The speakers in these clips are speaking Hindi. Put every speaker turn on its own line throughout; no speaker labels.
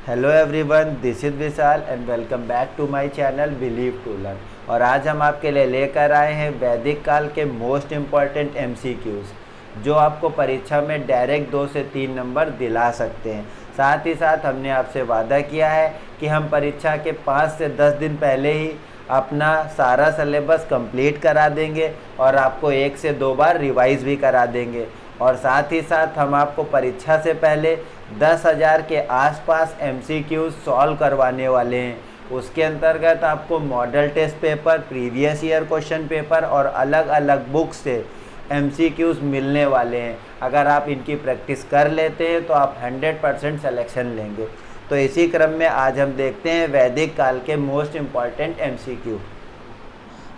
Hello everyone, this is Vishal and welcome back to my channel believe to learn. और आज हम आपके लिए लेकर आए हैं वैदिक काल के मोस्ट इम्पॉर्टेंट एमसीक्यूज़ जो आपको परीक्षा में डायरेक्ट 2 से 3 नंबर दिला सकते हैं। साथ ही साथ हमने आपसे वादा किया है कि हम परीक्षा के 5 से 10 दिन पहले ही अपना सारा सिलेबस कंप्लीट करा देंगे और आपको 1 से 2 बार रिवाइज़ भी करा देंगे। और साथ ही साथ हम आपको परीक्षा से पहले 10,000 के आसपास एमसीक्यूज़ सॉल्व करवाने वाले हैं। उसके अंतर्गत आपको model test paper, previous year question paper और अलग अलग बुक से एमसीक्यूज़ मिलने वाले हैं। अगर आप इनकी प्रैक्टिस कर लेते हैं तो आप 100% सिलेक्शन लेंगे। तो इसी क्रम में आज हम देखते हैं वैदिक काल के मोस्ट इम्पॉर्टेंट एमसीक्यू।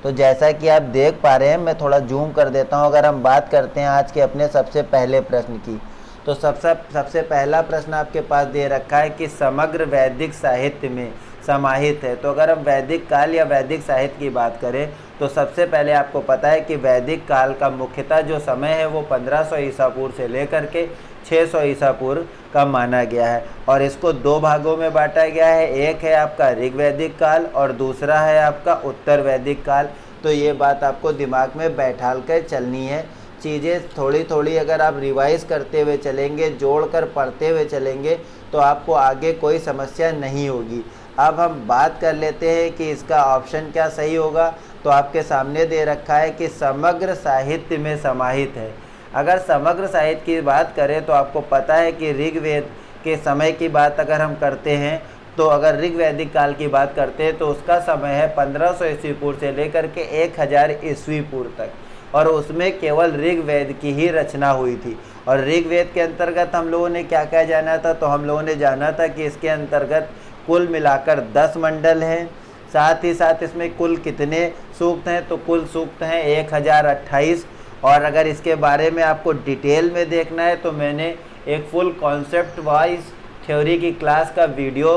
तो जैसा कि आप देख पा रहे हैं, मैं थोड़ा जूम कर देता हूं। अगर हम बात करते हैं आज के अपने सबसे पहले प्रश्न की, तो सबसे पहला प्रश्न आपके पास दे रखा है कि समग्र वैदिक साहित्य में समाहित है। तो अगर हम वैदिक काल या वैदिक साहित्य की बात करें तो सबसे पहले आपको पता है कि वैदिक काल का मुख्यतः जो समय है वो 1500 ईसा पूर्व से लेकर के 600 ईसा पूर्व का माना गया है। और इसको 2 भागों में बांटा गया है। एक है आपका ऋग्वैदिक काल और दूसरा है आपका उत्तर वैदिक काल। तो ये बात आपको दिमाग में बैठाल कर चलनी है। चीज़ें थोड़ी थोड़ी अगर आप रिवाइज़ करते हुए चलेंगे, जोड़कर पढ़ते हुए चलेंगे, तो आपको आगे कोई समस्या नहीं होगी। अब हम बात कर लेते हैं कि इसका ऑप्शन क्या सही होगा। तो आपके सामने दे रखा है कि समग्र साहित्य में समाहित है। अगर समग्र साहित्य की बात करें तो आपको पता है कि ऋग्वेद के समय की बात अगर हम करते हैं, तो अगर ऋग्वैदिक काल की बात करते हैं तो उसका समय है 1500 ईस्वी पूर्व से लेकर के 1000 ईस्वी पूर्व तक। और उसमें केवल ऋग्वेद की ही रचना हुई थी। और ऋग्वेद के अंतर्गत हम लोगों ने क्या क्या जाना था, तो हम लोगों ने जाना था कि इसके अंतर्गत कुल मिलाकर 10 मंडल हैं। साथ ही साथ इसमें कुल कितने सूक्त हैं, तो कुल सूक्त हैं 1028। और अगर इसके बारे में आपको डिटेल में देखना है तो मैंने एक फुल कॉन्सेप्ट वाइज थ्योरी की क्लास का वीडियो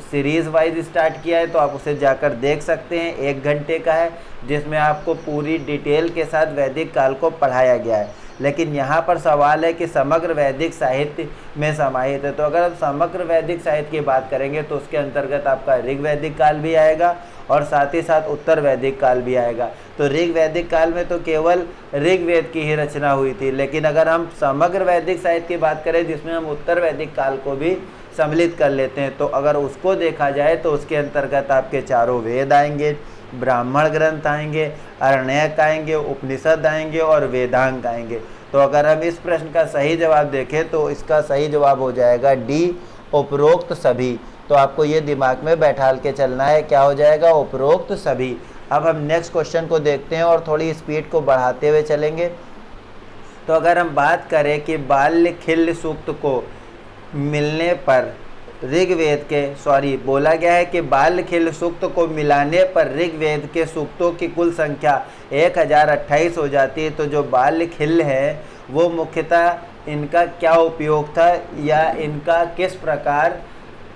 सीरीज़ वाइज स्टार्ट किया है, तो आप उसे जाकर देख सकते हैं। 1 घंटे का है जिसमें आपको पूरी डिटेल के साथ वैदिक काल को पढ़ाया गया है। लेकिन यहाँ पर सवाल है कि समग्र वैदिक साहित्य में समाहित है। तो अगर हम समग्र वैदिक साहित्य की बात करेंगे तो उसके अंतर्गत आपका ऋग्वैदिक काल भी आएगा और साथ ही साथ उत्तर वैदिक काल भी आएगा। तो ऋग्वैदिक काल में तो केवल ऋग्वेद की ही रचना हुई थी। लेकिन अगर हम समग्र वैदिक साहित्य की बात करें जिसमें हम उत्तर वैदिक काल को भी सम्मिलित कर लेते हैं, तो अगर उसको देखा जाए तो उसके अंतर्गत आपके चारों वेद आएंगे, ब्राह्मण ग्रंथ आएंगे, अरण्यक आएंगे, उपनिषद आएंगे और वेदांग आएंगे। तो अगर हम इस प्रश्न का सही जवाब देखें तो इसका सही जवाब हो जाएगा डी, उपरोक्त सभी। तो आपको ये दिमाग में बैठाल के चलना है, क्या हो जाएगा, उपरोक्त सभी। अब हम नेक्स्ट क्वेश्चन को देखते हैं और थोड़ी स्पीड को बढ़ाते हुए चलेंगे। तो अगर हम बात करें कि बाल्य खिल्य सूक्त को मिलने पर बोला गया है कि बाल्य खिल्य सूक्त को मिलाने पर ऋग्वेद के सूक्तों की कुल संख्या 1028 हो जाती है। तो जो बाल्य खिल्य है वो मुख्यतः इनका क्या उपयोग था या इनका किस प्रकार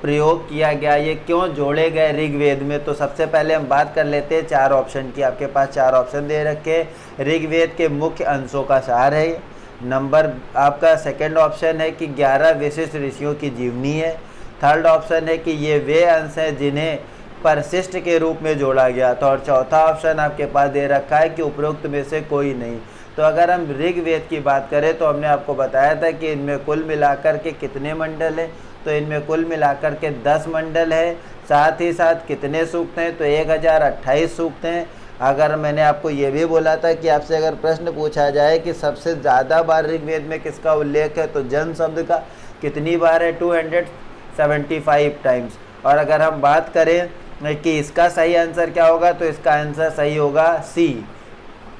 प्रयोग किया गया, ये क्यों जोड़े गए ऋग्वेद में। तो सबसे पहले हम बात कर लेते हैं 4 ऑप्शन की। आपके पास 4 ऑप्शन दे रखे। ऋग्वेद के मुख्य अंशों का सार है। नंबर आपका सेकंड ऑप्शन है कि 11 विशिष्ट ऋषियों की जीवनी है। थर्ड ऑप्शन है कि ये वे अंश हैं जिन्हें परिशिष्ट के रूप में जोड़ा गया था। और चौथा ऑप्शन आपके पास दे रखा है कि उपरोक्त में से कोई नहीं। तो अगर हम ऋग्वेद की बात करें तो हमने आपको बताया था कि इनमें कुल मिलाकर के कितने मंडल हैं, तो इनमें कुल मिलाकर के 10 मंडल है। साथ ही साथ कितने सूक्त हैं, तो 1028 सूक्त हैं। अगर मैंने आपको ये भी बोला था कि आपसे अगर प्रश्न पूछा जाए कि सबसे ज़्यादा बार ऋग्वेद में किसका उल्लेख है, तो जन शब्द का कितनी बार है, 275 टाइम्स। और अगर हम बात करें कि इसका सही आंसर क्या होगा, तो इसका आंसर सही होगा सी।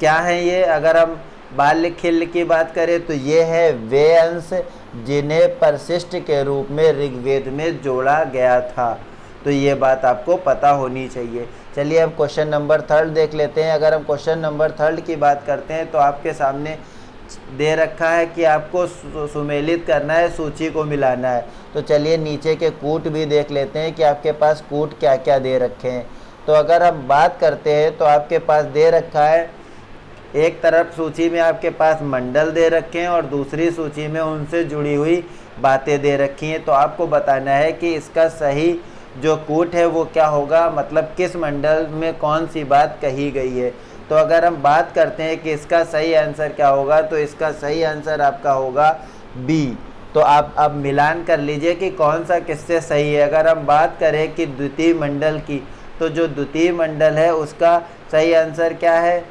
क्या है ये, अगर हम बाल्य खिल्य की बात करें तो ये है वे अंश जिन्हें परिशिष्ट के रूप में ऋग्वेद में जोड़ा गया था। तो ये बात आपको पता होनी चाहिए। चलिए अब क्वेश्चन नंबर 3 देख लेते हैं। अगर हम क्वेश्चन नंबर 3 की बात करते हैं तो आपके सामने दे रखा है कि आपको सुमेलित करना है, सूची को मिलाना है। तो चलिए नीचे के कूट भी देख लेते हैं कि आपके पास कूट क्या क्या दे रखे हैं। तो अगर हम बात करते हैं तो आपके पास दे रखा है, एक तरफ सूची में आपके पास मंडल दे रखे हैं और दूसरी सूची में उनसे जुड़ी हुई बातें दे रखी हैं, तो आपको बताना है कि इसका सही जो कूट है वो क्या होगा, मतलब किस मंडल में कौन सी बात कही गई है। तो अगर हम बात करते हैं कि इसका सही आंसर क्या होगा, तो इसका सही आंसर आपका होगा बी। तो आप अब मिलान कर लीजिए कि कौन सा किससे सही है। अगर हम बात करें कि द्वितीय मंडल की, तो जो द्वितीय मंडल है उसका सही आंसर क्या है,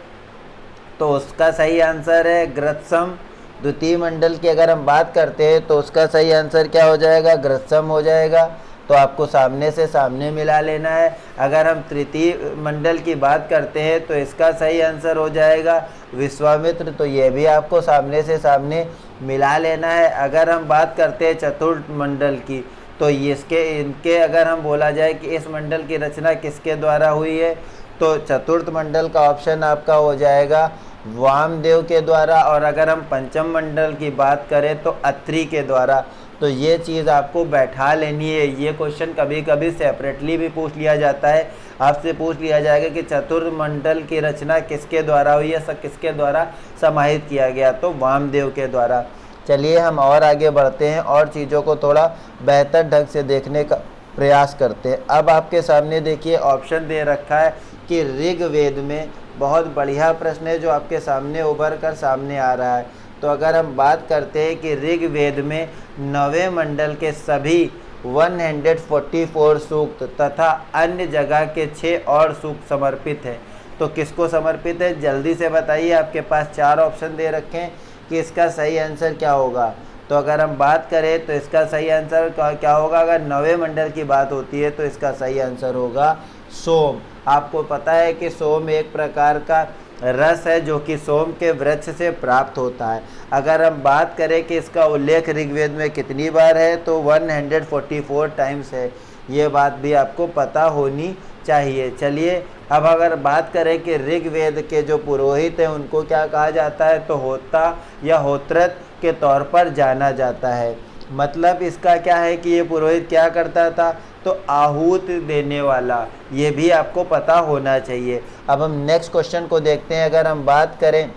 तो उसका सही आंसर है ग्रत्सम। द्वितीय मंडल की अगर हम बात करते हैं तो उसका सही आंसर क्या हो जाएगा, ग्रत्सम हो जाएगा। तो आपको सामने से सामने मिला लेना है। अगर हम तृतीय मंडल की बात करते हैं तो इसका सही आंसर हो जाएगा विश्वामित्र, तो ये भी आपको सामने से सामने मिला लेना है। अगर हम बात करते हैं चतुर्थ मंडल की, तो इनके अगर हम बोला जाए कि इस मंडल की रचना किसके द्वारा हुई है, तो चतुर्थ मंडल का ऑप्शन आपका हो जाएगा वामदेव के द्वारा। और अगर हम पंचम मंडल की बात करें तो अत्रि के द्वारा। तो ये चीज़ आपको बैठा लेनी है। ये क्वेश्चन कभी कभी सेपरेटली भी पूछ लिया जाता है, आपसे पूछ लिया जाएगा कि चतुर्थ मंडल की रचना किसके द्वारा हुई है, किसके द्वारा समाहित किया गया, तो वामदेव के द्वारा। चलिए हम और आगे बढ़ते हैं और चीज़ों को थोड़ा बेहतर ढंग से देखने का प्रयास करते हैं। अब आपके सामने देखिए ऑप्शन दे रखा है कि ऋग्वेद में, बहुत बढ़िया प्रश्न है जो आपके सामने उभर कर सामने आ रहा है। तो अगर हम बात करते हैं कि ऋग्वेद में 9वें मंडल के सभी 144 सूक्त तथा अन्य जगह के 6 और सूक्त समर्पित है, तो किसको समर्पित है, जल्दी से बताइए। आपके पास 4 ऑप्शन दे रखे हैं कि इसका सही आंसर क्या होगा। तो अगर हम बात करें तो इसका सही आंसर क्या होगा, अगर 9वें मंडल की बात होती है तो इसका सही आंसर होगा सोम। आपको पता है कि सोम एक प्रकार का रस है जो कि सोम के वृक्ष से प्राप्त होता है। अगर हम बात करें कि इसका उल्लेख ऋग्वेद में कितनी बार है, तो 144 टाइम्स है। ये बात भी आपको पता होनी चाहिए। चलिए अब अगर बात करें कि ऋग्वेद के जो पुरोहित हैं उनको क्या कहा जाता है, तो होता या होत्रत के तौर पर जाना जाता है। मतलब इसका क्या है कि ये पुरोहित क्या करता था, तो आहूत देने वाला। ये भी आपको पता होना चाहिए। अब हम नेक्स्ट क्वेश्चन को देखते हैं। अगर हम बात करें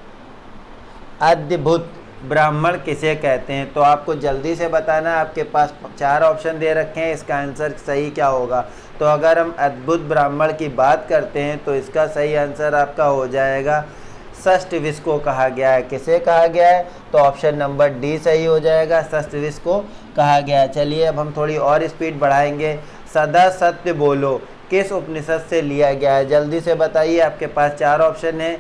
अद्भुत ब्राह्मण किसे कहते हैं, तो आपको जल्दी से बताना है। आपके पास 4 ऑप्शन दे रखे हैं, इसका आंसर सही क्या होगा। तो अगर हम अद्भुत ब्राह्मण की बात करते हैं तो इसका सही आंसर आपका हो जाएगा षष्ठविश को कहा गया है। किसे कहा गया है, तो ऑप्शन नंबर डी सही हो जाएगा, षष्ठविश को कहा गया है। चलिए अब हम थोड़ी और स्पीड बढ़ाएंगे। सदा सत्य बोलो किस उपनिषद से लिया गया है, जल्दी से बताइए। आपके पास 4 ऑप्शन है,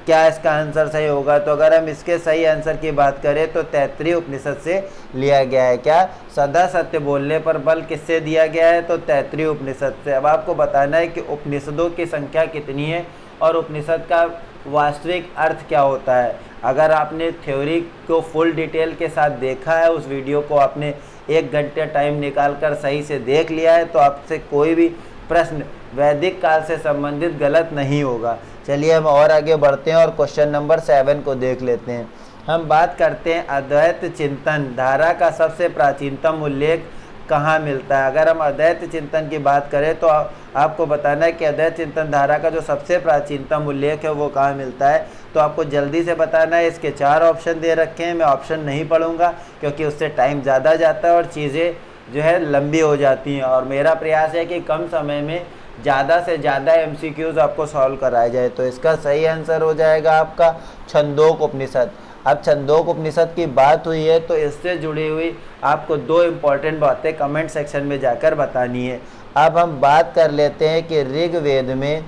क्या इसका आंसर सही होगा। तो अगर हम इसके सही आंसर की बात करें तो तैत्तिरीय उपनिषद से लिया गया है। क्या सदा सत्य बोलने पर बल किससे दिया गया है, तो तैत्तिरीय उपनिषद से। अब आपको बताना है कि उपनिषदों की संख्या कितनी है और उपनिषद का वास्तविक अर्थ क्या होता है। अगर आपने थ्योरी को फुल डिटेल के साथ देखा है, उस वीडियो को आपने 1 घंटे टाइम निकाल कर सही से देख लिया है, तो आपसे कोई भी प्रश्न वैदिक काल से संबंधित गलत नहीं होगा। चलिए हम और आगे बढ़ते हैं और क्वेश्चन नंबर 7 को देख लेते हैं। हम बात करते हैं अद्वैत चिंतन धारा का सबसे प्राचीनतम उल्लेख कहाँ मिलता है। अगर हम अद्वैत चिंतन की बात करें तो आपको बताना है कि अद्वैत चिंतन धारा का जो सबसे प्राचीनतम उल्लेख है वो कहाँ मिलता है। तो आपको जल्दी से बताना है। इसके 4 ऑप्शन दे रखे हैं, मैं ऑप्शन नहीं पढ़ूंगा क्योंकि उससे टाइम ज़्यादा जाता है और चीज़ें जो है लंबी हो जाती हैं। और मेरा प्रयास है कि कम समय में ज़्यादा से ज़्यादा MCQs आपको सॉल्व कराया जाए। तो इसका सही आंसर हो जाएगा आपका छंदोक उपनिषद। अब छंदोक उपनिषद की बात हुई है तो इससे जुड़ी हुई आपको 2 इम्पॉर्टेंट बातें कमेंट सेक्शन में जाकर बतानी है। अब हम बात कर लेते हैं कि ऋग्वेद में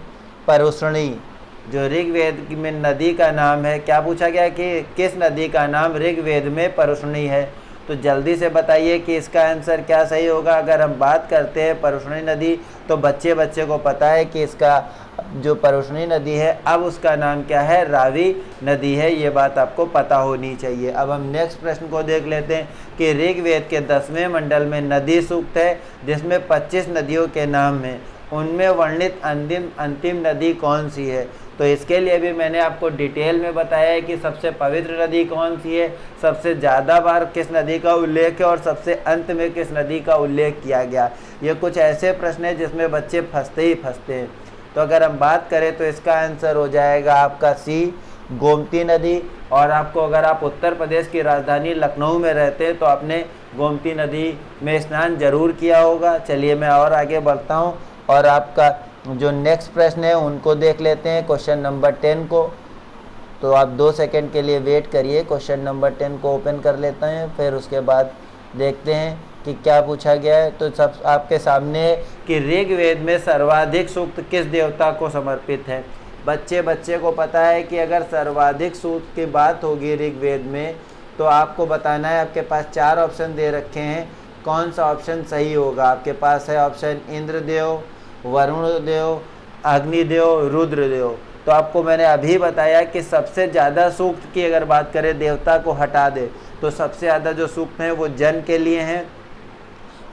परुष्णी, जो ऋग्वेद में नदी का नाम है, क्या पूछा गया कि किस नदी का नाम ऋग्वेद में परुष्णी है। तो जल्दी से बताइए कि इसका आंसर क्या सही होगा। अगर हम बात करते हैं परुष्णी नदी, तो बच्चे को पता है कि इसका जो परुष्णी नदी है अब उसका नाम क्या है, रावी नदी है। ये बात आपको पता होनी चाहिए। अब हम नेक्स्ट प्रश्न को देख लेते हैं कि ऋग्वेद के 10वें मंडल में नदी सूक्त है जिसमें 25 नदियों के नाम हैं, उनमें वर्णित अंतिम नदी कौन सी है। तो इसके लिए भी मैंने आपको डिटेल में बताया है कि सबसे पवित्र नदी कौन सी है, सबसे ज़्यादा बार किस नदी का उल्लेख है और सबसे अंत में किस नदी का उल्लेख किया गया। ये कुछ ऐसे प्रश्न हैं जिसमें बच्चे फंसते ही फंसते हैं। तो अगर हम बात करें तो इसका आंसर हो जाएगा आपका सी, गोमती नदी। और आपको, अगर आप उत्तर प्रदेश की राजधानी लखनऊ में रहते हैं तो आपने गोमती नदी में स्नान जरूर किया होगा। चलिए मैं और आगे बढ़ता हूँ और आपका जो नेक्स्ट प्रश्न है उनको देख लेते हैं, क्वेश्चन नंबर 10 को। तो आप 2 सेकंड के लिए वेट करिए, क्वेश्चन नंबर 10 को ओपन कर लेते हैं, फिर उसके बाद देखते हैं कि क्या पूछा गया है। तो सब आपके सामने है कि ऋग्वेद में सर्वाधिक सूक्त किस देवता को समर्पित है। बच्चे को पता है कि अगर सर्वाधिक सूक्त की बात होगी ऋग्वेद में तो आपको बताना है। आपके पास 4 ऑप्शन दे रखे हैं, कौन सा ऑप्शन सही होगा। आपके पास है ऑप्शन इंद्रदेव, वरुण देव, अग्निदेव, रुद्रदेव। तो आपको मैंने अभी बताया कि सबसे ज़्यादा सूक्त की अगर बात करें, देवता को हटा दे तो सबसे ज़्यादा जो सूक्त हैं वो जन के लिए हैं।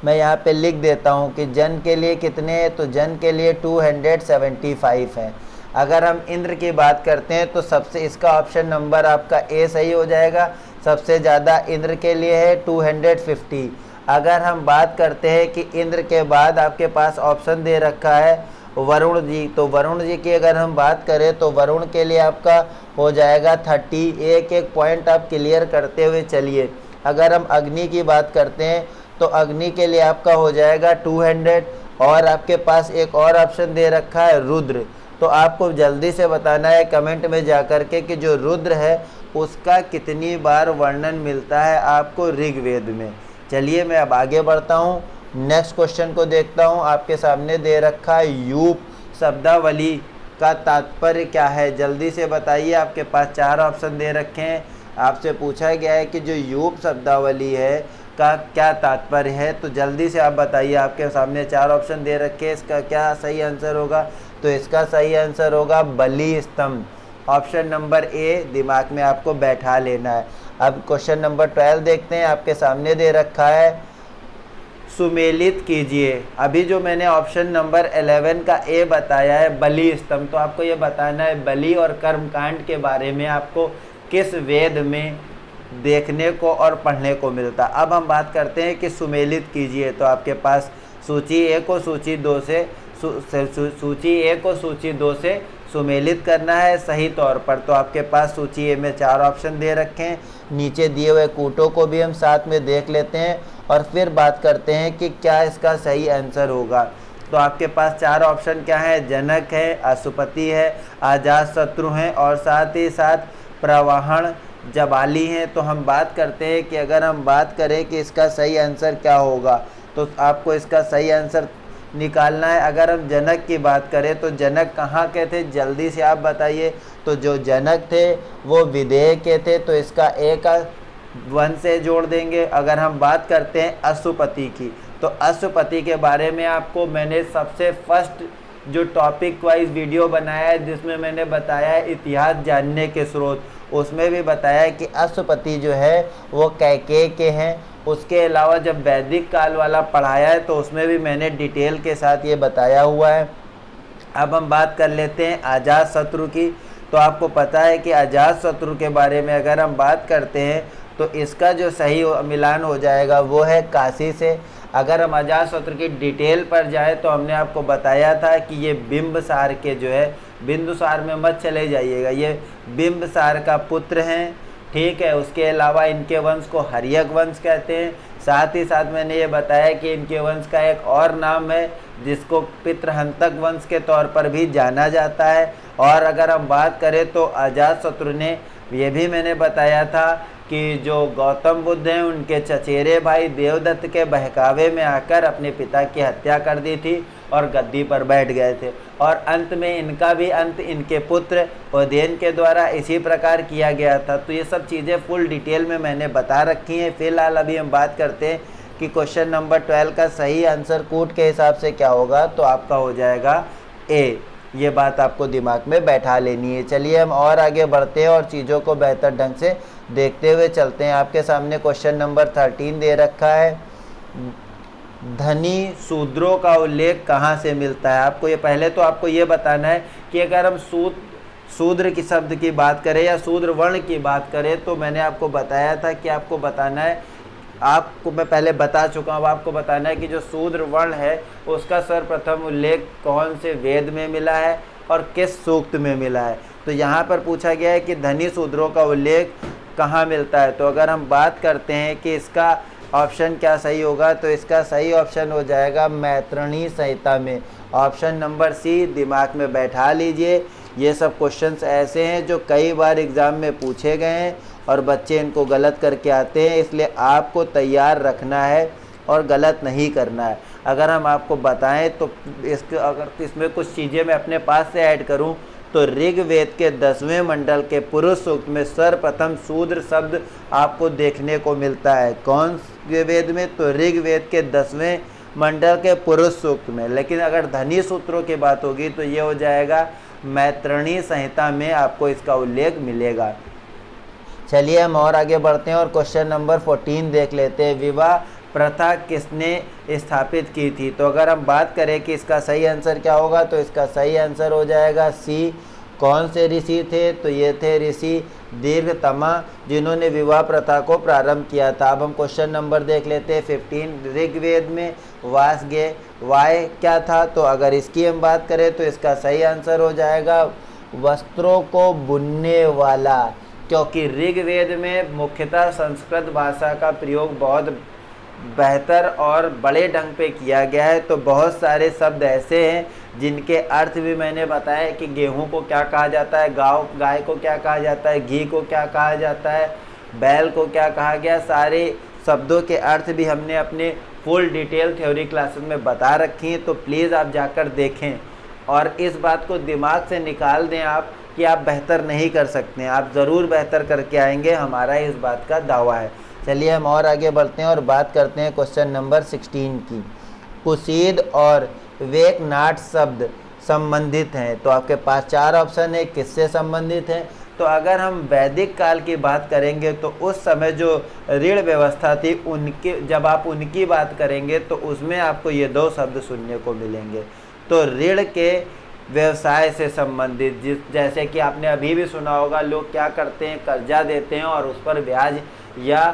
मैं यहाँ पे लिख देता हूँ कि जन के लिए कितने हैं, तो जन के लिए 275 हैं। अगर हम इंद्र की बात करते हैं तो सबसे, इसका ऑप्शन नंबर आपका ए सही हो जाएगा। सबसे ज़्यादा इंद्र के लिए है 250। अगर हम बात करते हैं कि इंद्र के बाद आपके पास ऑप्शन दे रखा है वरुण जी, तो वरुण जी की अगर हम बात करें तो वरुण के लिए आपका हो जाएगा 30। एक पॉइंट आप क्लियर करते हुए चलिए। अगर हम अग्नि की बात करते हैं तो अग्नि के लिए आपका हो जाएगा 200। और आपके पास एक और ऑप्शन दे रखा है रुद्र। तो आपको जल्दी से बताना है कमेंट में जाकर के कि जो रुद्र है उसका कितनी बार वर्णन मिलता है आपको ऋग्वेद में। चलिए मैं अब आगे बढ़ता हूँ, नेक्स्ट क्वेश्चन को देखता हूँ। आपके सामने दे रखा है यूप शब्दावली का तात्पर्य क्या है, जल्दी से बताइए। आपके पास 4 ऑप्शन दे रखे हैं। आपसे पूछा गया है कि जो यूप शब्दावली है का क्या तात्पर्य है, तो जल्दी से आप बताइए। आपके सामने 4 ऑप्शन दे रखे हैं, इसका क्या सही आंसर होगा। तो इसका सही आंसर होगा बलि स्तंभ। ऑप्शन नंबर ए दिमाग में आपको बैठा लेना है। अब क्वेश्चन नंबर 12 देखते हैं। आपके सामने दे रखा है सुमेलित कीजिए। अभी जो मैंने ऑप्शन नंबर 11 का ए बताया है बलि स्तंभ, तो आपको ये बताना है बलि और कर्मकांड के बारे में आपको किस वेद में देखने को और पढ़ने को मिलता। अब हम बात करते हैं कि सुमेलित कीजिए। तो आपके पास सूची ए को सूची 2 से सूची ए को सूची 2 से सुमेलित करना है सही तौर पर। तो आपके पास सूची ए में 4 ऑप्शन दे रखे हैं। नीचे दिए हुए कूटों को भी हम साथ में देख लेते हैं और फिर बात करते हैं कि क्या इसका सही आंसर होगा। तो आपके पास 4 ऑप्शन क्या है, जनक है, अशुपति है, अजातशत्रु हैं और साथ ही साथ प्रवाहण जबाली हैं। तो हम बात करते हैं कि अगर हम बात करें कि इसका सही आंसर क्या होगा, तो आपको इसका सही आंसर निकालना है। अगर हम जनक की बात करें तो जनक कहाँ के थे, जल्दी से आप बताइए। तो जो जनक थे वो विदेह के थे, तो इसका ए का 1 से जोड़ देंगे। अगर हम बात करते हैं अशुपति की, तो अशुपति के बारे में आपको मैंने सबसे फर्स्ट जो टॉपिक वाइज वीडियो बनाया है जिसमें मैंने बताया है इतिहास जानने के स्रोत, उसमें भी बताया है कि अशुपति जो है वो कैकेय के हैं। उसके अलावा जब वैदिक काल वाला पढ़ाया है तो उसमें भी मैंने डिटेल के साथ ये बताया हुआ है। अब हम बात कर लेते हैं अजातशत्रु की। तो आपको पता है कि अजातशत्रु के बारे में अगर हम बात करते हैं तो इसका जो सही मिलान हो जाएगा वो है काशी से। अगर हम अजातशत्रु की डिटेल पर जाए तो हमने आपको बताया था कि ये बिंबसार के जो है, बिंदुसार में मत चले जाइएगा, ये बिंबसार का पुत्र हैं, ठीक है। उसके अलावा इनके वंश को हर्यक वंश कहते हैं। साथ ही साथ मैंने ये बताया कि इनके वंश का एक और नाम है जिसको पितृहंतक वंश के तौर पर भी जाना जाता है। और अगर हम बात करें तो अजातशत्रु ने, ये भी मैंने बताया था कि जो गौतम बुद्ध हैं उनके चचेरे भाई देवदत्त के बहकावे में आकर अपने पिता की हत्या कर दी थी और गद्दी पर बैठ गए थे। और अंत में इनका भी अंत इनके पुत्र उदयन के द्वारा इसी प्रकार किया गया था। तो ये सब चीज़ें फुल डिटेल में मैंने बता रखी हैं। फिलहाल अभी हम बात करते हैं कि क्वेश्चन नंबर 12 का सही आंसर कूट के हिसाब से क्या होगा। तो आपका हो जाएगा ए। ये बात आपको दिमाग में बैठा लेनी है। चलिए हम और आगे बढ़ते हैं और चीज़ों को बेहतर ढंग से देखते हुए चलते हैं। आपके सामने क्वेश्चन नंबर 13 दे रखा है, धनी शूद्रों का उल्लेख कहाँ से मिलता है। आपको ये पहले तो आपको ये बताना है कि अगर हम शूद्र की शब्द की बात करें या शूद्र वर्ण की बात करें तो मैंने आपको बताया था कि आपको बताना है, आपको मैं पहले बता चुका हूँ, आपको बताना है कि जो शूद्र वर्ण है उसका सर्वप्रथम उल्लेख कौन से वेद में मिला है और किस सूक्त में मिला है। तो यहाँ पर पूछा गया है कि धनी शूद्रों का उल्लेख कहाँ मिलता है। तो अगर हम बात करते हैं कि इसका ऑप्शन क्या सही होगा, तो इसका सही ऑप्शन हो जाएगा मैत्रेयी संहिता में। ऑप्शन नंबर सी दिमाग में बैठा लीजिए। ये सब क्वेश्चंस ऐसे हैं जो कई बार एग्ज़ाम में पूछे गए हैं और बच्चे इनको गलत करके आते हैं, इसलिए आपको तैयार रखना है और गलत नहीं करना है। अगर हम आपको बताएं तो अगर इसमें कुछ चीज़ें मैं अपने पास से ऐड करूं तो ऋग्वेद के 10वें मंडल के पुरुष सूक्त में सर्वप्रथम शूद्र शब्द आपको देखने को मिलता है। कौन से वेद में? तो ऋग्वेद के 10वें मंडल के पुरुष सूक्त में। लेकिन अगर धनी सूत्रों की बात होगी तो ये हो जाएगा मैत्रेयी संहिता में आपको इसका उल्लेख मिलेगा। चलिए हम और आगे बढ़ते हैं और क्वेश्चन नंबर 14 देख लेते हैं। विवाह प्रथा किसने स्थापित की थी? तो अगर हम बात करें कि इसका सही आंसर क्या होगा, तो इसका सही आंसर हो जाएगा सी। कौन से ऋषि थे? तो ये थे ऋषि दीर्घतमा, जिन्होंने विवाह प्रथा को प्रारंभ किया था। अब हम क्वेश्चन नंबर देख लेते हैं 15। ऋग्वेद में वासगे वाय क्या था? तो अगर इसकी हम बात करें तो इसका सही आंसर हो जाएगा वस्त्रों को बुनने वाला, क्योंकि ऋग्वेद में मुख्यतः संस्कृत भाषा का प्रयोग बहुत बेहतर और बड़े ढंग पे किया गया है। तो बहुत सारे शब्द ऐसे हैं जिनके अर्थ भी मैंने बताया कि गेहूं को क्या कहा जाता है, गाय को क्या कहा जाता है, घी को क्या कहा जाता है, बैल को क्या कहा गया। सारे शब्दों के अर्थ भी हमने अपने फुल डिटेल थ्योरी क्लासेस में बता रखी हैं, तो प्लीज़ आप जाकर देखें और इस बात को दिमाग से निकाल दें आप कि आप बेहतर नहीं कर सकते हैं। आप ज़रूर बेहतर करके आएंगे, हमारा इस बात का दावा है। चलिए हम और आगे बढ़ते हैं और बात करते हैं क्वेश्चन नंबर 16 की। कुशीद और वेकनाट शब्द संबंधित हैं। तो आपके पास 4 ऑप्शन है किससे संबंधित हैं। तो अगर हम वैदिक काल की बात करेंगे तो उस समय जो ऋण व्यवस्था थी उनके जब आप उनकी बात करेंगे तो उसमें आपको ये 2 शब्द सुनने को मिलेंगे। तो ऋण के व्यवसाय से संबंधित, जैसे कि आपने अभी भी सुना होगा, लोग क्या करते हैं, कर्जा देते हैं और उस पर ब्याज या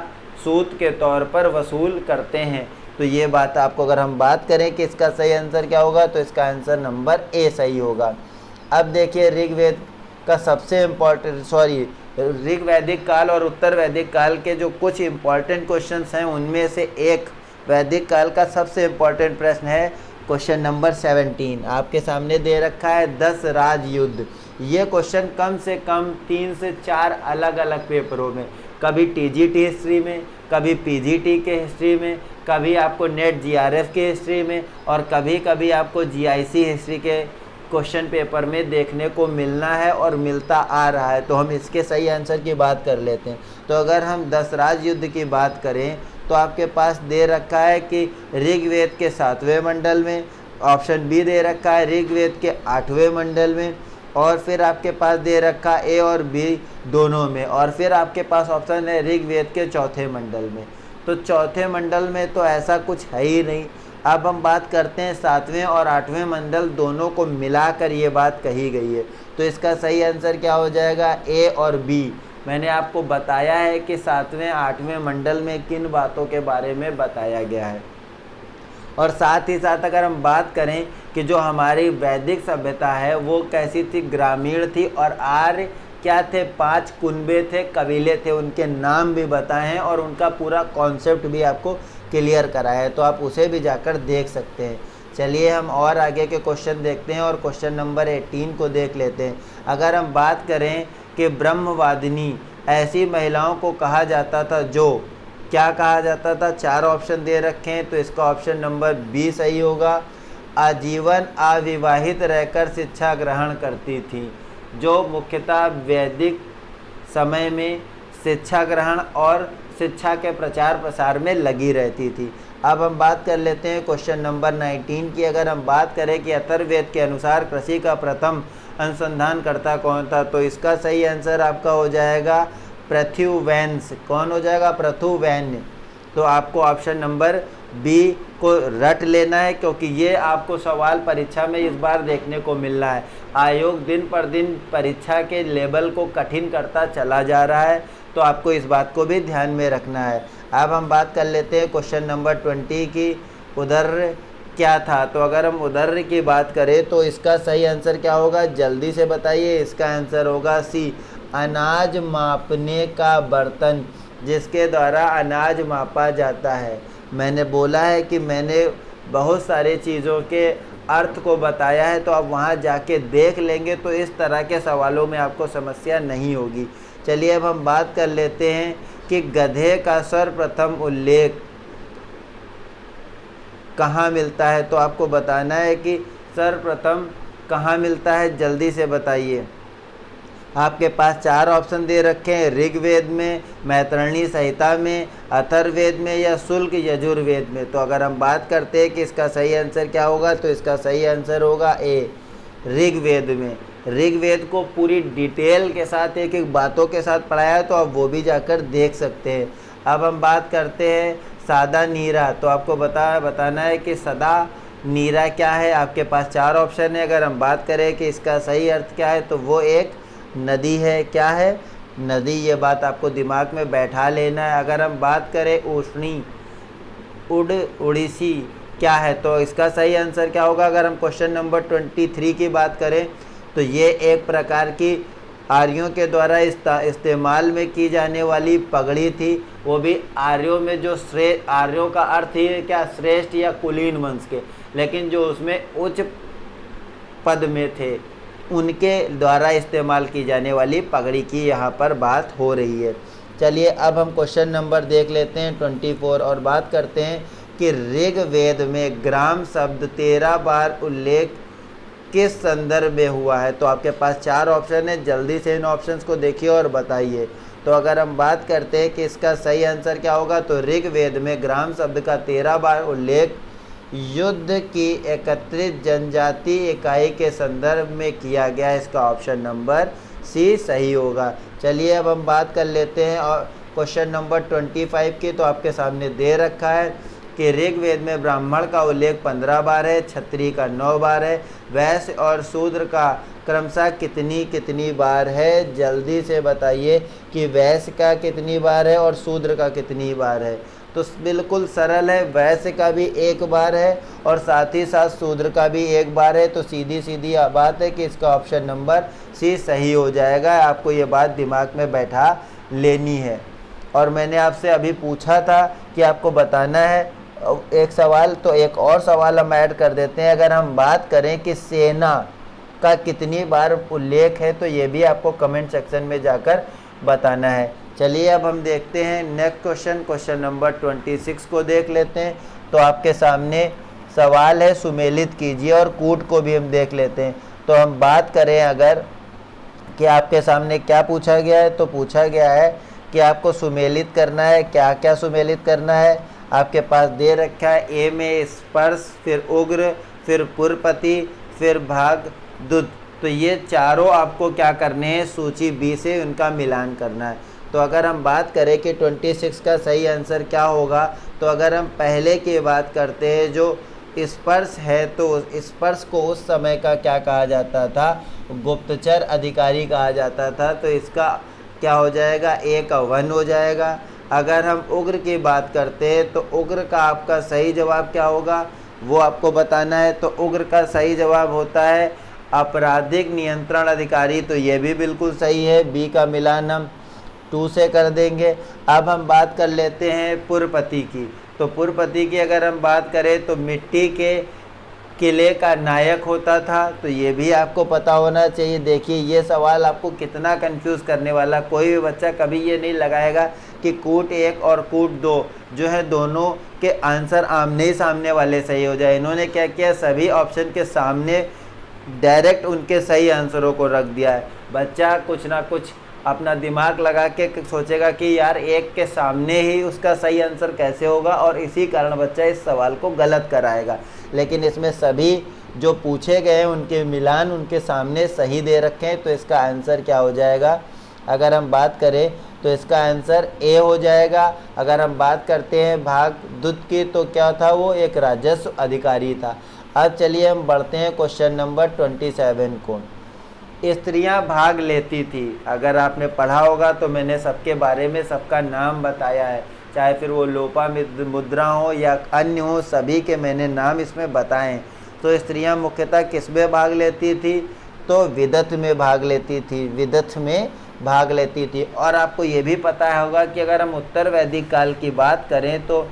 सूद के तौर पर वसूल करते हैं। तो ये बात आपको अगर हम बात करें कि इसका सही आंसर क्या होगा, तो इसका आंसर नंबर ए सही होगा। अब देखिए ऋग्वेद का सबसे ऋग वैदिक काल और उत्तर वैदिक काल के जो कुछ इम्पॉर्टेंट क्वेश्चंस हैं उनमें से एक वैदिक काल का सबसे इम्पॉर्टेंट प्रश्न है क्वेश्चन नंबर 17। आपके सामने दे रखा है 10 राजयुद्ध। ये क्वेश्चन कम से कम 3 से 4 अलग अलग पेपरों में, कभी टीजीटी हिस्ट्री में, कभी पीजीटी के हिस्ट्री में, कभी आपको नेट जीआरएफ के हिस्ट्री में और कभी कभी आपको जीआईसी हिस्ट्री के क्वेश्चन पेपर में देखने को मिलना है और मिलता आ रहा है। तो हम इसके सही आंसर की बात कर लेते हैं। तो अगर हम 10 राजयुद्ध की बात करें तो आपके पास दे रखा है कि ऋग्वेद के 7वें मंडल में, ऑप्शन बी दे रखा है ऋग्वेद के 8वें मंडल में, और फिर आपके पास दे रखा ए और बी दोनों में, और फिर आपके पास ऑप्शन है ऋग्वेद के 4थे मंडल में। तो 4थे मंडल में तो ऐसा कुछ है ही नहीं। अब हम बात करते हैं 7वें और 8वें मंडल दोनों को मिलाकर ये बात कही गई है। तो इसका सही आंसर क्या हो जाएगा, ए और बी। मैंने आपको बताया है कि 7वें 8वें मंडल में किन बातों के बारे में बताया गया है। और साथ ही साथ अगर हम बात करें कि जो हमारी वैदिक सभ्यता है वो कैसी थी, ग्रामीण थी, और आर्य क्या थे, 5 कुनबे थे, कबीले थे, उनके नाम भी बताए हैं और उनका पूरा कॉन्सेप्ट भी आपको क्लियर कराया है, तो आप उसे भी जाकर देख सकते हैं। चलिए हम और आगे के क्वेश्चन देखते हैं और क्वेश्चन नंबर 18 को देख लेते हैं। अगर हम बात करें कि ब्रह्मवादिनी ऐसी महिलाओं को कहा जाता था जो क्या कहा जाता था, 4 ऑप्शन दे रखे हैं। तो इसका ऑप्शन नंबर बी सही होगा। आजीवन अविवाहित रहकर शिक्षा ग्रहण करती थी, जो मुख्यतः वैदिक समय में शिक्षा ग्रहण और शिक्षा के प्रचार प्रसार में लगी रहती थी। अब हम बात कर लेते हैं क्वेश्चन नंबर 19 की। अगर हम बात करें कि अथर्ववेद के अनुसार कृषि का प्रथम अनुसंधानकर्ता कौन था, तो इसका सही आंसर आपका हो जाएगा पृथुवैन्य। कौन हो जाएगा, पृथुवैन्य। तो आपको ऑप्शन नंबर बी को रट लेना है, क्योंकि ये आपको सवाल परीक्षा में इस बार देखने को मिल रहा है। आयोग दिन पर दिन परीक्षा के लेवल को कठिन करता चला जा रहा है, तो आपको इस बात को भी ध्यान में रखना है। अब हम बात कर लेते हैं क्वेश्चन नंबर 20 की। उधर क्या था। तो अगर हम उदर की बात करें तो इसका सही आंसर क्या होगा, जल्दी से बताइए। इसका आंसर होगा सी, अनाज मापने का बर्तन, जिसके द्वारा अनाज मापा जाता है। मैंने बोला है कि मैंने बहुत सारी चीज़ों के अर्थ को बताया है, तो आप वहाँ जाके देख लेंगे तो इस तरह के सवालों में आपको समस्या नहीं होगी। चलिए अब हम बात कर लेते हैं कि गधे का सर्वप्रथम उल्लेख कहाँ मिलता है। तो आपको बताना है कि सर्वप्रथम कहाँ मिलता है, जल्दी से बताइए। आपके पास 4 ऑप्शन दे रखे हैं, ऋग्वेद में, मैत्रेयी संहिता में, अथर्ववेद में या शुल्क यजुर्वेद में। तो अगर हम बात करते हैं कि इसका सही आंसर क्या होगा, तो इसका सही आंसर होगा ए, ऋग्वेद में। ऋग्वेद को पूरी डिटेल के साथ एक एक बातों के साथ पढ़ाया है, तो आप वो भी जाकर देख सकते हैं। अब हम बात करते हैं सादा नीरा। तो आपको बताना है कि सदा नीरा क्या है। आपके पास 4 ऑप्शन है। अगर हम बात करें कि इसका सही अर्थ क्या है, तो वो एक नदी है। क्या है, नदी। ये बात आपको दिमाग में बैठा लेना है। अगर हम बात करें उष्णी, उड़ीसी क्या है, तो इसका सही आंसर क्या होगा। अगर हम क्वेश्चन नंबर 23 की बात करें तो ये एक प्रकार की आर्यों के द्वारा इस्तेमाल में की जाने वाली पगड़ी थी। वो भी आर्यों में जो आर्यों का अर्थ ही क्या, श्रेष्ठ या कुलीन वंश के, लेकिन जो उसमें उच्च पद में थे उनके द्वारा इस्तेमाल की जाने वाली पगड़ी की यहाँ पर बात हो रही है। चलिए अब हम क्वेश्चन नंबर देख लेते हैं 24 और बात करते हैं कि ऋग्वेद में ग्राम शब्द 13 बार उल्लेख किस संदर्भ में हुआ है। तो आपके पास 4 ऑप्शन है, जल्दी से इन ऑप्शंस को देखिए और बताइए। तो अगर हम बात करते हैं कि इसका सही आंसर क्या होगा, तो ऋग्वेद में ग्राम शब्द का 13 बार उल्लेख युद्ध की एकत्रित जनजाति इकाई के संदर्भ में किया गया। इसका ऑप्शन नंबर सी सही होगा। चलिए अब हम बात कर लेते हैं और क्वेश्चन नंबर 25 की। तो आपके सामने दे रखा है कि ऋग्वेद में ब्राह्मण का उल्लेख 15 बार है, क्षत्रिय का 9 बार है, वैश्य और शूद्र का क्रमशः कितनी बार है। जल्दी से बताइए कि वैश्य का कितनी बार है और शूद्र का कितनी बार है। तो बिल्कुल सरल है, वैश्य का भी 1 बार है और साथ ही साथ शूद्र का भी 1 बार है। तो सीधी सीधी बात है कि इसका ऑप्शन नंबर सी सही हो जाएगा। आपको ये बात दिमाग में बैठा लेनी है। और मैंने आपसे अभी पूछा था कि आपको बताना है एक सवाल, तो एक और सवाल हम ऐड कर देते हैं। अगर हम बात करें कि सेना का कितनी बार उल्लेख है, तो ये भी आपको कमेंट सेक्शन में जाकर बताना है। चलिए अब हम देखते हैं नेक्स्ट क्वेश्चन नंबर 26 को देख लेते हैं। तो आपके सामने सवाल है, सुमेलित कीजिए, और कूट को भी हम देख लेते हैं। तो हम बात करें अगर कि आपके सामने क्या पूछा गया है, तो पूछा गया है कि आपको सुमेलित करना है। क्या क्या सुमेलित करना है आपके पास दे रखा है, ए में स्पर्श, फिर उग्र, फिर पुरपति, फिर भाग दुत। तो ये चारों आपको क्या करने हैं, सूची बी से उनका मिलान करना है। तो अगर हम बात करें कि 26 का सही आंसर क्या होगा, तो अगर हम पहले की बात करते हैं जो स्पर्श है, तो स्पर्श को उस समय का क्या कहा जाता था, गुप्तचर अधिकारी कहा जाता था। तो इसका क्या हो जाएगा, ए का 1 हो जाएगा। अगर हम उग्र की बात करते हैं तो उग्र का आपका सही जवाब क्या होगा वो आपको बताना है। तो उग्र का सही जवाब होता है आपराधिक नियंत्रण अधिकारी। तो ये भी बिल्कुल सही है, बी का मिलान हम 2 से कर देंगे। अब हम बात कर लेते हैं पुरपति की। तो पुरपति की अगर हम बात करें तो मिट्टी के किले का नायक होता था। तो ये भी आपको पता होना चाहिए। देखिए ये सवाल आपको कितना कंफ्यूज करने वाला, कोई भी बच्चा कभी ये नहीं लगाएगा कि कूट 1 और कूट 2 जो है दोनों के आंसर आमने ही सामने वाले सही हो जाए। इन्होंने क्या किया, सभी ऑप्शन के सामने डायरेक्ट उनके सही आंसरों को रख दिया है। बच्चा कुछ ना कुछ अपना दिमाग लगा के सोचेगा कि यार 1 के सामने ही उसका सही आंसर कैसे होगा, और इसी कारण बच्चा इस सवाल को गलत कराएगा। लेकिन इसमें सभी जो पूछे गए उनके मिलान उनके सामने सही दे रखे हैं। तो इसका आंसर क्या हो जाएगा, अगर हम बात करें तो इसका आंसर ए हो जाएगा। अगर हम बात करते हैं भाग दुत की, तो क्या था, वो एक राजस्व अधिकारी था। अब चलिए हम बढ़ते हैं क्वेश्चन नंबर 27 को। स्त्रियां भाग लेती थी, अगर आपने पढ़ा होगा तो मैंने सबके बारे में सबका नाम बताया है। चाहे फिर वो लोपा मुद्रा हो या अन्य हो, सभी के मैंने नाम इसमें बताएं। तो स्त्रियां मुख्यतः किस में भाग लेती थी? तो विदथ में भाग लेती थी, विदथ में भाग लेती थी। और आपको ये भी पता होगा कि अगर हम उत्तर वैदिक काल की बात करें तो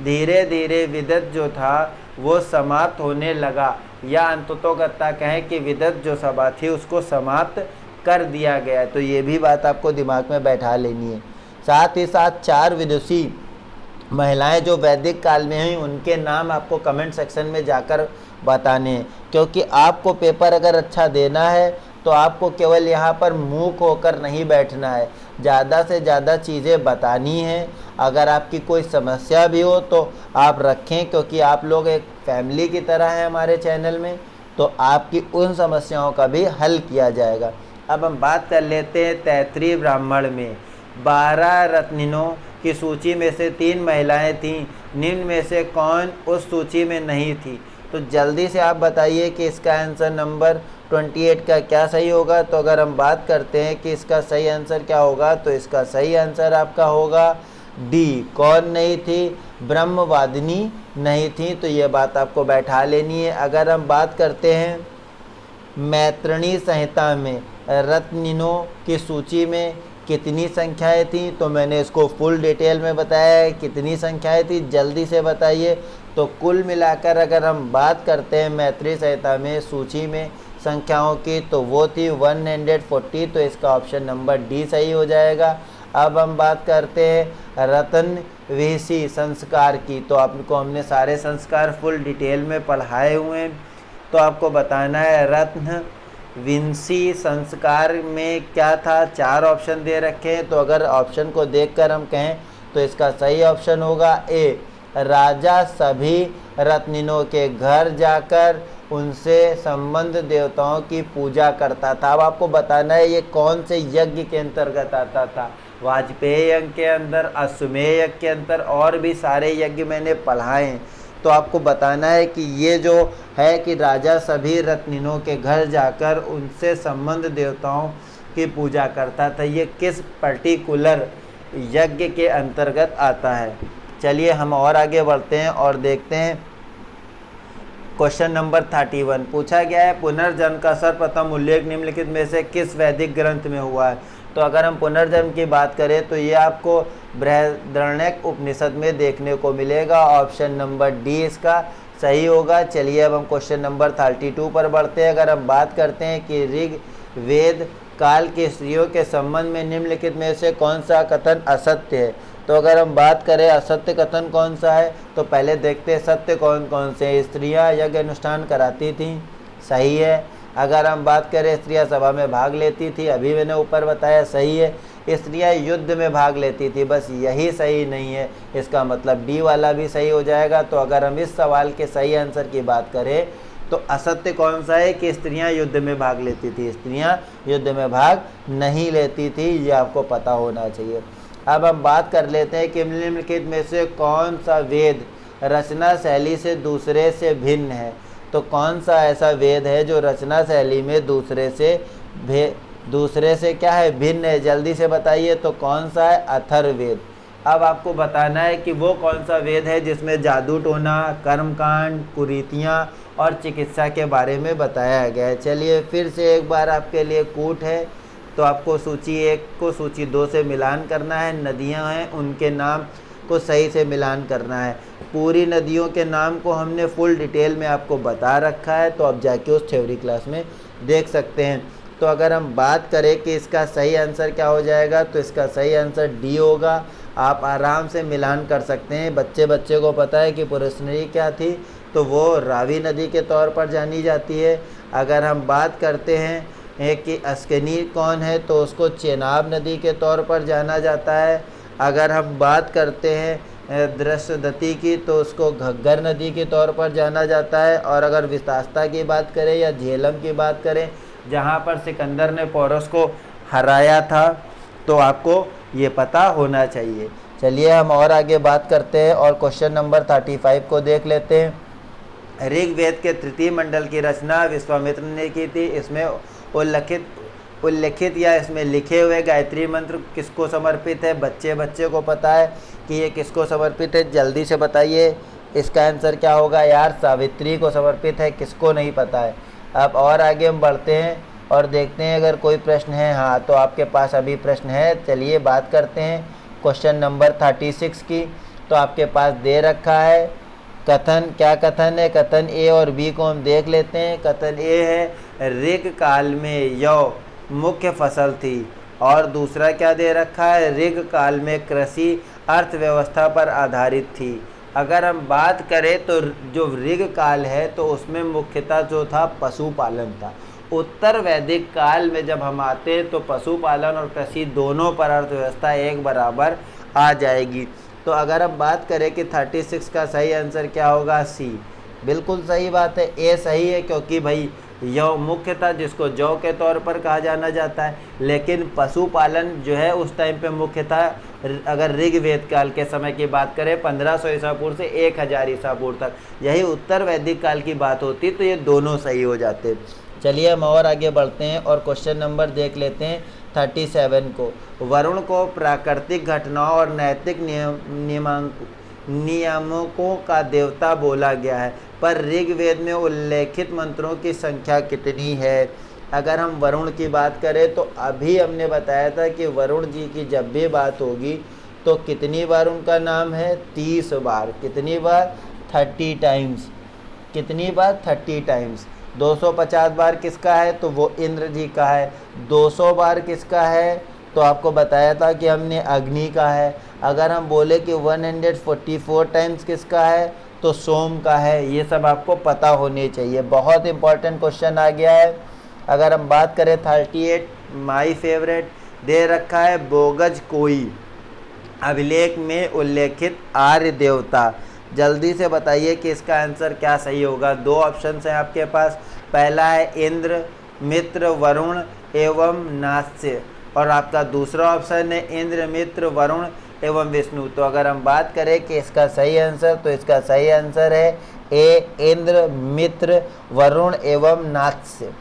धीरे धीरे विदथ जो था वो समाप्त होने लगा, या अंततोगत्ता कहें कि विदथ जो सभा थी उसको समाप्त कर दिया गया। तो ये भी बात आपको दिमाग में बैठा लेनी है। साथ ही साथ 4 विदुषी महिलाएं जो वैदिक काल में हुई उनके नाम आपको कमेंट सेक्शन में जाकर बताने हैं, क्योंकि आपको पेपर अगर अच्छा देना है तो आपको केवल यहाँ पर मूक होकर नहीं बैठना है, ज़्यादा से ज़्यादा चीज़ें बतानी हैं। अगर आपकी कोई समस्या भी हो तो आप रखें, क्योंकि आप लोग एक फैमिली की तरह हैं हमारे चैनल में, तो आपकी उन समस्याओं का भी हल किया जाएगा। अब हम बात कर लेते हैं तैत्रीय ब्राह्मण में 12 रत्निनों की सूची में से 3 महिलाएं थीं, निम्न में से कौन उस सूची में नहीं थी? तो जल्दी से आप बताइए कि इसका आंसर नंबर 28 का क्या सही होगा। तो अगर हम बात करते हैं कि इसका सही आंसर क्या होगा, तो इसका सही आंसर आपका होगा डी। कौन नहीं थी? ब्रह्मवादिनी नहीं थी। तो ये बात आपको बैठा लेनी है। अगर हम बात करते हैं मैत्रिणी संहिता में रत्निनों की सूची में कितनी संख्याएं थी, तो मैंने इसको फुल डिटेल में बताया है कितनी संख्याएं थी, जल्दी से बताइए। तो कुल मिलाकर अगर हम बात करते हैं मैत्री संहिता में सूची में संख्याओं की, तो वो थी 140। तो इसका ऑप्शन नंबर डी सही हो जाएगा। अब हम बात करते हैं रत्न विहिसी संस्कार की। तो आपको हमने सारे संस्कार फुल डिटेल में पढ़ाए हुए हैं, तो आपको बताना है रत्न विंसी संस्कार में क्या था। 4 ऑप्शन दे रखे हैं, तो अगर ऑप्शन को देखकर हम कहें तो इसका सही ऑप्शन होगा ए। राजा सभी रत्निनों के घर जाकर उनसे संबंध देवताओं की पूजा करता था। अब आपको बताना है ये कौन से यज्ञ के अंतर्गत आता था। वाजपेयी यज्ञ के अंदर, अश्वमेध यज्ञ के अंदर, और भी सारे यज्ञ मैंने पढ़ाए हैं। तो आपको बताना है कि ये जो है कि राजा सभी रत्निनों के घर जाकर उनसे संबंध देवताओं की पूजा करता था, ये किस पर्टिकुलर यज्ञ के अंतर्गत आता है। चलिए हम और आगे बढ़ते हैं और देखते हैं। क्वेश्चन नंबर 31 पूछा गया है पुनर्जन्म का सर्वप्रथम उल्लेख निम्नलिखित में से किस वैदिक ग्रंथ में हुआ है। तो अगर हम पुनर्जन्म की बात करें तो ये आपको बृहदारण्यक उपनिषद में देखने को मिलेगा। ऑप्शन नंबर डी इसका सही होगा। चलिए अब हम क्वेश्चन नंबर 32 पर बढ़ते हैं। अगर हम बात करते हैं कि ऋग वेद काल की स्त्रियों के संबंध में निम्नलिखित में से कौन सा कथन असत्य है, तो अगर हम बात करें असत्य कथन कौन सा है, तो पहले देखते हैं सत्य कौन कौन से। स्त्रियां यज्ञ अनुष्ठान कराती थीं, सही है। अगर हम बात करें स्त्रियां सभा में भाग लेती थी, अभी मैंने ऊपर बताया, सही है। स्त्रियां युद्ध में भाग लेती थी, बस यही सही नहीं है, इसका मतलब डी वाला भी सही हो जाएगा। तो अगर हम इस सवाल के सही आंसर की बात करें तो असत्य कौन सा है कि स्त्रियां युद्ध में भाग लेती थी। स्त्रियां युद्ध में भाग नहीं लेती थी, ये आपको पता होना चाहिए। अब हम बात कर लेते हैं कि निम्नलिखित में से कौन सा वेद रचना शैली से दूसरे से भिन्न है। तो कौन सा ऐसा वेद है जो रचना शैली में दूसरे से क्या है, भिन्न है, जल्दी से बताइए। तो कौन सा है? अथर्ववेद। अब आपको बताना है कि वो कौन सा वेद है जिसमें जादू टोना, कर्मकांड, कुरीतियाँ और चिकित्सा के बारे में बताया गया है। चलिए फिर से एक बार आपके लिए कूट है। तो आपको सूची 1 को सूची 2 से मिलान करना है। नदियां हैं उनके नाम को सही से मिलान करना है। पूरी नदियों के नाम को हमने फुल डिटेल में आपको बता रखा है, तो आप जाके उस थ्योरी क्लास में देख सकते हैं। तो अगर हम बात करें कि इसका सही आंसर क्या हो जाएगा, तो इसका सही आंसर डी होगा। आप आराम से मिलान कर सकते हैं। बच्चे को पता है कि पुरस्नरी क्या थी, तो वो रावी नदी के तौर पर जानी जाती है। अगर हम बात करते हैं कि अस्कनी कौन है, तो उसको चेनाब नदी के तौर पर जाना जाता है। अगर हम बात करते हैं दृश्यदती की, तो उसको घग्गर नदी के तौर पर जाना जाता है। और अगर विस्तास्ता की बात करें या झेलम की बात करें, जहाँ पर सिकंदर ने पोरस को हराया था, तो आपको ये पता होना चाहिए। चलिए हम और आगे बात करते हैं और क्वेश्चन नंबर 35 को देख लेते हैं। ऋग्वेद के तृतीय मंडल की रचना विश्वामित्र ने की थी। इसमें उल्लिखित उल्लिखित या इसमें लिखे हुए गायत्री मंत्र किसको समर्पित है? बच्चे को पता है कि ये किसको समर्पित है, जल्दी से बताइए। इसका आंसर क्या होगा यार? सावित्री को समर्पित है, किसको नहीं पता है। अब और आगे हम बढ़ते हैं और देखते हैं अगर कोई प्रश्न है। हाँ, तो आपके पास अभी प्रश्न है, चलिए बात करते हैं क्वेश्चन नंबर 36 की। तो आपके पास दे रखा है कथन, क्या कथन है? कथन ए और बी को हम देख लेते हैं। कथन ए है ऋग काल में यौ मुख्य फसल थी, और दूसरा क्या दे रखा है? ऋग काल में कृषि अर्थव्यवस्था पर आधारित थी। अगर हम बात करें तो जो ऋग काल है तो उसमें मुख्यतः जो था पशुपालन था। उत्तर वैदिक काल में जब हम आते हैं तो पशुपालन और कृषि दोनों पर अर्थव्यवस्था एक बराबर आ जाएगी। तो अगर हम बात करें कि 36 का सही आंसर क्या होगा? सी। बिल्कुल सही बात है, ए सही है, क्योंकि भाई यौ मुख्यतः जिसको जौ के तौर पर कहा जाना जाता है, लेकिन पशुपालन जो है उस टाइम पे मुख्यतः अगर ऋग्वेद काल के समय की बात करें 1500 ईसा पूर्व से 1000 ईसा पूर्व तक, यही उत्तर वैदिक काल की बात होती, तो ये दोनों सही हो जाते। चलिए हम और आगे बढ़ते हैं और क्वेश्चन नंबर देख लेते हैं 37 को। वरुण को प्राकृतिक घटनाओं और नैतिक नियामकों का देवता बोला गया है, पर ऋग्वेद में उल्लेखित मंत्रों की संख्या कितनी है? अगर हम वरुण की बात करें तो अभी हमने बताया था कि वरुण जी की जब भी बात होगी तो कितनी बार उनका नाम है? 30 बार। कितनी बार? 30 टाइम्स। कितनी बार? 30 टाइम्स। 250 बार किसका है? तो वो इंद्र जी का है। 200 बार किसका है? तो आपको बताया था कि हमने अग्नि का है। अगर हम बोले कि 144 टाइम्स किसका है? तो सोम का है। ये सब आपको पता होने चाहिए, बहुत इंपॉर्टेंट क्वेश्चन आ गया है। अगर हम बात करें 38, माई फेवरेट दे रखा है बोगज कोई अभिलेख में उल्लेखित आर्य देवता। जल्दी से बताइए कि इसका आंसर क्या सही होगा। दो ऑप्शन हैं आपके पास, पहला है इंद्र, मित्र, वरुण एवं नास्य, और आपका दूसरा ऑप्शन है इंद्र, मित्र, वरुण एवं विष्णु। तो अगर हम बात करें कि इसका सही आंसर, तो इसका सही आंसर है ए, इंद्र, मित्र, वरुण एवं नास्य,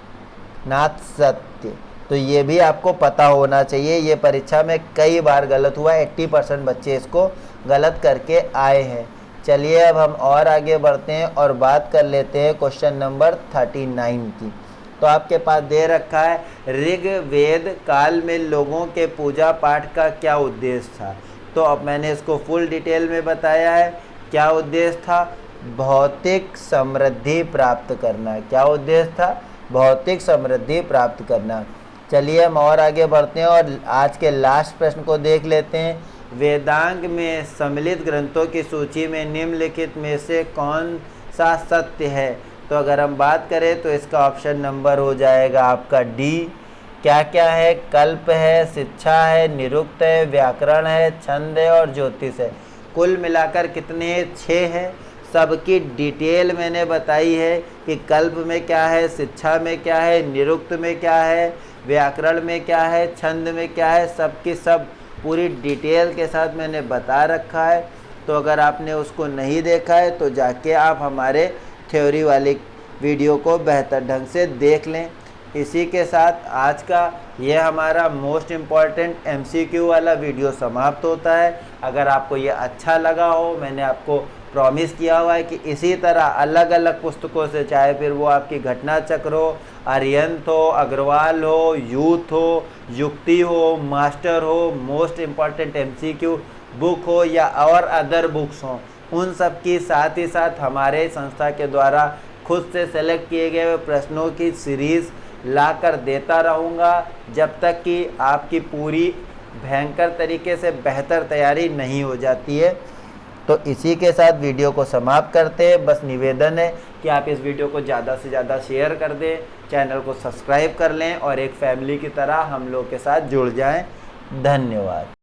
नात्सत्य। तो ये भी आपको पता होना चाहिए, ये परीक्षा में कई बार गलत हुआ, 80% बच्चे इसको गलत करके आए हैं। चलिए अब हम और आगे बढ़ते हैं और बात कर लेते हैं क्वेश्चन नंबर 39 की। तो आपके पास दे रखा है ऋग्वेद काल में लोगों के पूजा पाठ का क्या उद्देश्य था। तो अब मैंने इसको फुल डिटेल में बताया है। क्या उद्देश्य था? भौतिक समृद्धि प्राप्त करना। क्या उद्देश्य था? भौतिक समृद्धि प्राप्त करना। चलिए हम और आगे बढ़ते हैं और आज के लास्ट प्रश्न को देख लेते हैं। वेदांग में सम्मिलित ग्रंथों की सूची में निम्नलिखित में से कौन सा सत्य है? तो अगर हम बात करें तो इसका ऑप्शन नंबर हो जाएगा आपका डी। क्या क्या है? कल्प है, शिक्षा है, निरुक्त है, व्याकरण है, छंद है और ज्योतिष है। कुल मिलाकर कितने? 6 हैं। सबकी डिटेल मैंने बताई है कि कल्प में क्या है, शिक्षा में क्या है, निरुक्त में क्या है, व्याकरण में क्या है, छंद में क्या है, सबकी सब पूरी डिटेल के साथ मैंने बता रखा है। तो अगर आपने उसको नहीं देखा है तो जाके आप हमारे थ्योरी वाली वीडियो को बेहतर ढंग से देख लें। इसी के साथ आज का यह हमारा मोस्ट इम्पॉर्टेंट MCQ वाला वीडियो समाप्त होता है। अगर आपको ये अच्छा लगा हो, मैंने आपको प्रॉमिस किया हुआ है कि इसी तरह अलग अलग पुस्तकों से, चाहे फिर वो आपकी घटना चक्र हो, आर्यंत हो, अग्रवाल हो, यूथ हो, युक्ति हो, मास्टर हो, मोस्ट इम्पॉर्टेंट MCQ बुक हो या और अदर बुक्स हों, उन सब की साथ ही साथ हमारे संस्था के द्वारा खुद से सेलेक्ट किए गए प्रश्नों की सीरीज़ लाकर देता रहूँगा जब तक कि आपकी पूरी भयंकर तरीके से बेहतर तैयारी नहीं हो जाती है। तो इसी के साथ वीडियो को समाप्त करते हैं। बस निवेदन है कि आप इस वीडियो को ज़्यादा से ज़्यादा शेयर कर दें, चैनल को सब्सक्राइब कर लें और एक फैमिली की तरह हम लोग के साथ जुड़ जाएं। धन्यवाद।